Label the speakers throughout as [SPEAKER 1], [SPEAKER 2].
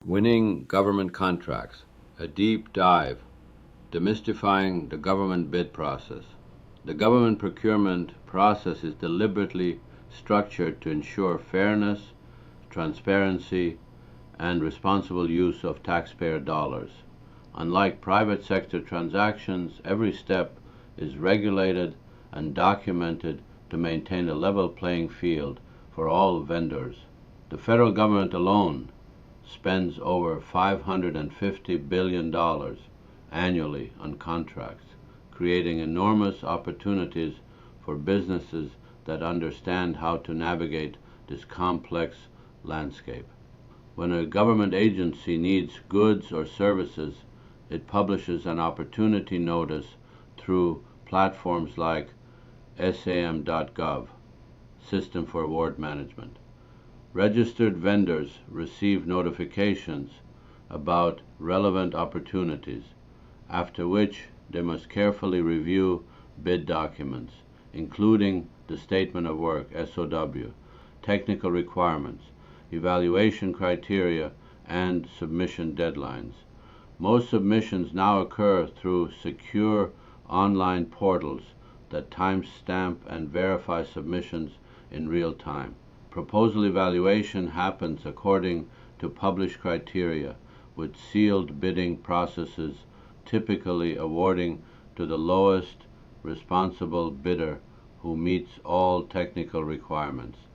[SPEAKER 1] Winning government contracts, a deep dive, demystifying the government bid process. The government procurement process is deliberately structured to ensure fairness, transparency, and responsible use of taxpayer dollars. Unlike private sector transactions, every step is regulated and documented to maintain a level playing field for all vendors. The federal government alone spends over $550 billion annually on contracts, creating enormous opportunities for businesses that understand how to navigate this complex landscape. When a government agency needs goods or services, it publishes an opportunity notice through platforms like sam.gov, System for Award Management. Registered vendors receive notifications about relevant opportunities, after which they must carefully review bid documents, including the Statement of Work (SOW), technical requirements, evaluation criteria, and submission deadlines. Most submissions now occur through secure online portals that timestamp and verify submissions in real time. Proposal evaluation happens according to published criteria, with sealed bidding processes typically awarding to the lowest responsible bidder who meets all technical requirements.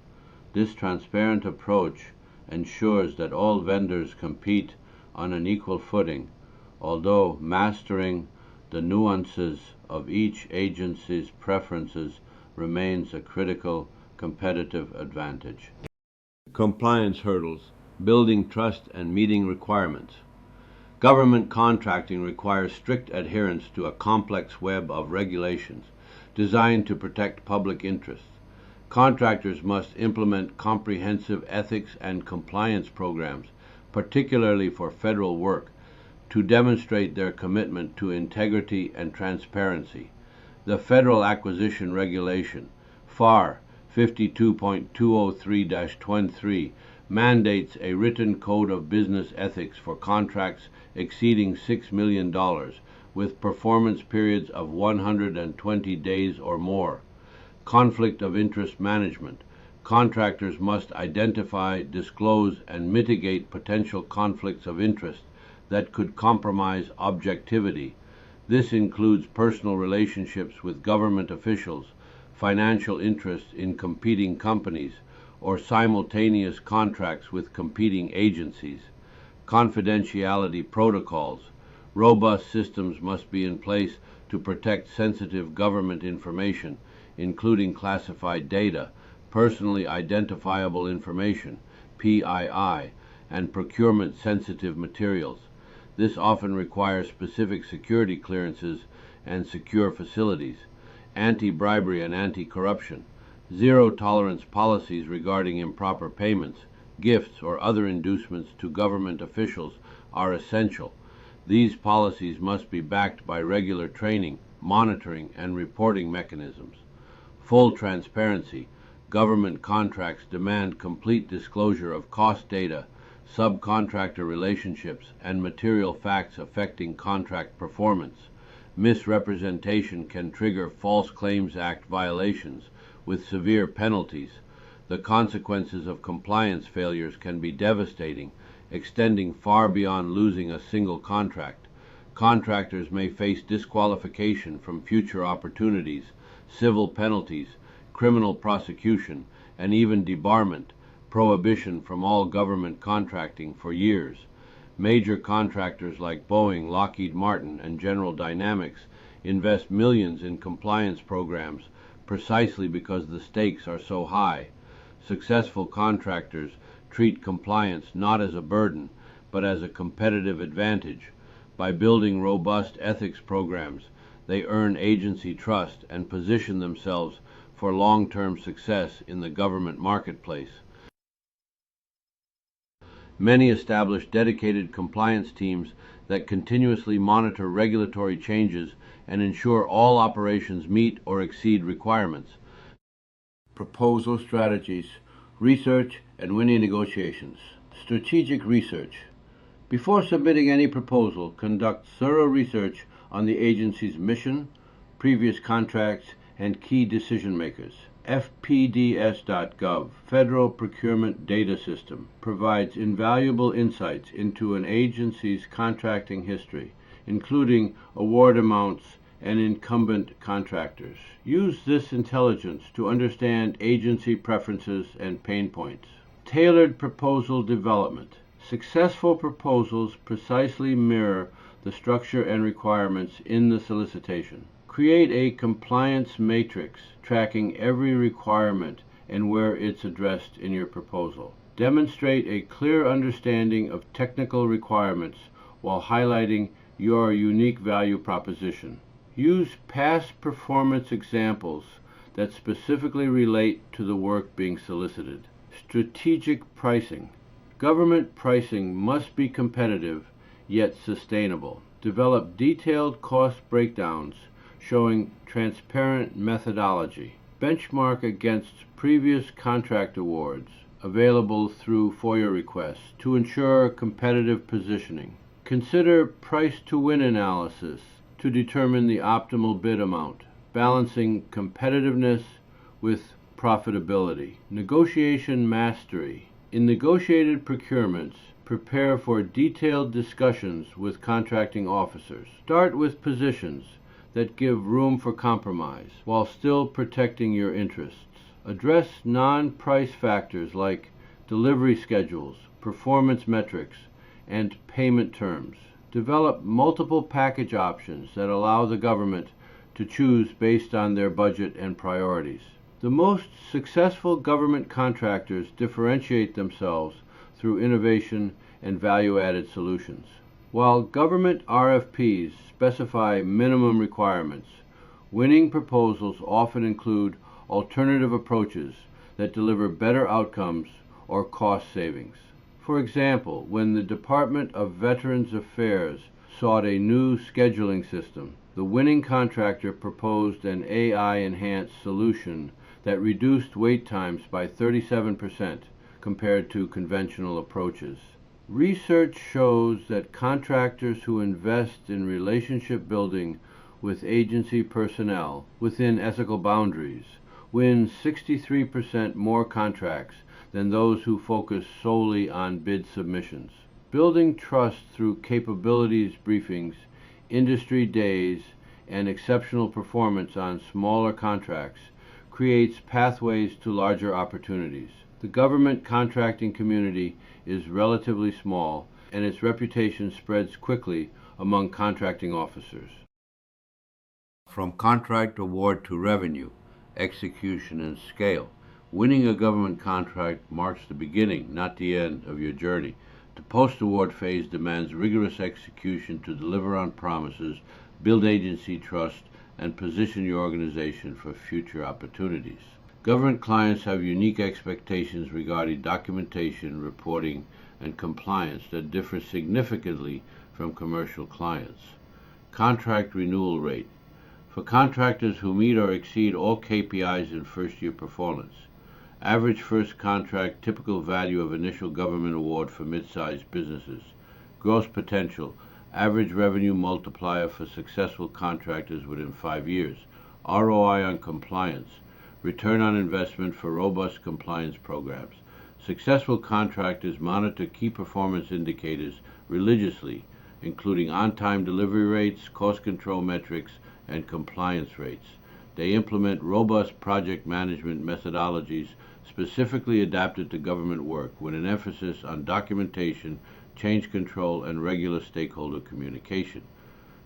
[SPEAKER 1] This transparent approach ensures that all vendors compete on an equal footing, although mastering the nuances of each agency's preferences remains a critical competitive advantage. Compliance hurdles, building trust and meeting requirements. Government contracting requires strict adherence to a complex web of regulations designed to protect public interests. Contractors must implement comprehensive ethics and compliance programs, particularly for federal work, to demonstrate their commitment to integrity and transparency. The Federal Acquisition Regulation, FAR 52.203-23, mandates a written code of business ethics for contracts exceeding $6 million, with performance periods of 120 days or more. Conflict of interest management. Contractors must identify, disclose, and mitigate potential conflicts of interest that could compromise objectivity. This includes personal relationships with government officials, financial interests in competing companies, or simultaneous contracts with competing agencies. Confidentiality protocols. Robust systems must be in place to protect sensitive government information, including classified data, personally identifiable information, PII, and procurement-sensitive materials. This often requires specific security clearances and secure facilities. Anti-bribery and anti-corruption. Zero-tolerance policies regarding improper payments, gifts, or other inducements to government officials are essential. These policies must be backed by regular training, monitoring, and reporting mechanisms. Full transparency. Government contracts demand complete disclosure of cost data, subcontractor relationships, and material facts affecting contract performance. Misrepresentation can trigger False Claims Act violations with severe penalties. The consequences of compliance failures can be devastating, extending far beyond losing a single contract. Contractors may face disqualification from future opportunities, civil penalties, criminal prosecution, and even debarment, prohibition from all government contracting for years. Major contractors like Boeing, Lockheed Martin, and General Dynamics invest millions in compliance programs precisely because the stakes are so high. Successful contractors treat compliance not as a burden, but as a competitive advantage. By building robust ethics programs, they earn agency trust and position themselves for long-term success in the government marketplace. Many establish dedicated compliance teams that continuously monitor regulatory changes and ensure all operations meet or exceed requirements. Proposal strategies, research, and winning negotiations. Strategic research. Before submitting any proposal, conduct thorough research on the agency's mission, previous contracts, and key decision makers. FPDS.gov, Federal Procurement Data System, provides invaluable insights into an agency's contracting history, including award amounts and incumbent contractors. Use this intelligence to understand agency preferences and pain points. Tailored proposal development. Successful proposals precisely mirror the structure and requirements in the solicitation. Create a compliance matrix tracking every requirement and where it's addressed in your proposal. Demonstrate a clear understanding of technical requirements while highlighting your unique value proposition. Use past performance examples that specifically relate to the work being solicited. Strategic pricing. Government pricing must be competitive yet sustainable. Develop detailed cost breakdowns showing transparent methodology. Benchmark against previous contract awards available through FOIA requests to ensure competitive positioning. Consider price-to-win analysis to determine the optimal bid amount, balancing competitiveness with profitability. Negotiation mastery. In negotiated procurements, prepare for detailed discussions with contracting officers. Start with positions that give room for compromise while still protecting your interests. Address non-price factors like delivery schedules, performance metrics, and payment terms. Develop multiple package options that allow the government to choose based on their budget and priorities. The most successful government contractors differentiate themselves through innovation and value-added solutions. While government RFPs specify minimum requirements, winning proposals often include alternative approaches that deliver better outcomes or cost savings. For example, when the Department of Veterans Affairs sought a new scheduling system, the winning contractor proposed an AI-enhanced solution that reduced wait times by 37% compared to conventional approaches. Research shows that contractors who invest in relationship building with agency personnel within ethical boundaries win 63% more contracts than those who focus solely on bid submissions. Building trust through capabilities briefings, industry days, and exceptional performance on smaller contracts creates pathways to larger opportunities. The government contracting community is relatively small, and its reputation spreads quickly among contracting officers. From contract award to revenue, execution, and scale, winning a government contract marks the beginning, not the end, of your journey. The post-award phase demands rigorous execution to deliver on promises, build agency trust, and position your organization for future opportunities. Government clients have unique expectations regarding documentation, reporting, and compliance that differ significantly from commercial clients. Contract renewal rate. For contractors who meet or exceed all KPIs in first-year performance, average first contract typical value of initial government award for mid-sized businesses, gross potential, average revenue multiplier for successful contractors within 5 years, ROI on compliance, return on investment for robust compliance programs. Successful contractors monitor key performance indicators religiously, including on-time delivery rates, cost control metrics, and compliance rates. They implement robust project management methodologies specifically adapted to government work with an emphasis on documentation, change control, and regular stakeholder communication.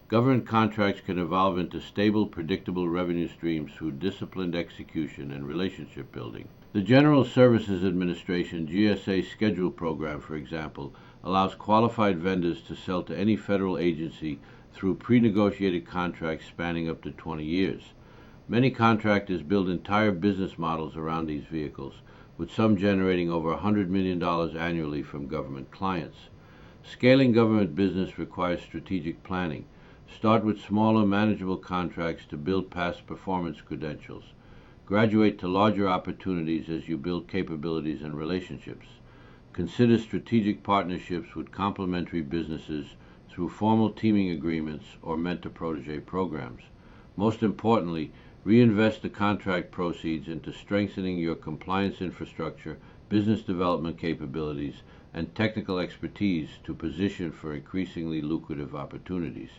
[SPEAKER 1] Government contracts can evolve into stable, predictable revenue streams through disciplined execution and relationship building. The General Services Administration GSA Schedule Program, for example, allows qualified vendors to sell to any federal agency through pre-negotiated contracts spanning up to 20 years. Many contractors build entire business models around these vehicles, with some generating over $100 million annually from government clients. Scaling government business requires strategic planning. Start with smaller, manageable contracts to build past performance credentials. Graduate to larger opportunities as you build capabilities and relationships. Consider strategic partnerships with complementary businesses through formal teaming agreements or mentor-protege programs. Most importantly, reinvest the contract proceeds into strengthening your compliance infrastructure, business development capabilities, and technical expertise to position for increasingly lucrative opportunities.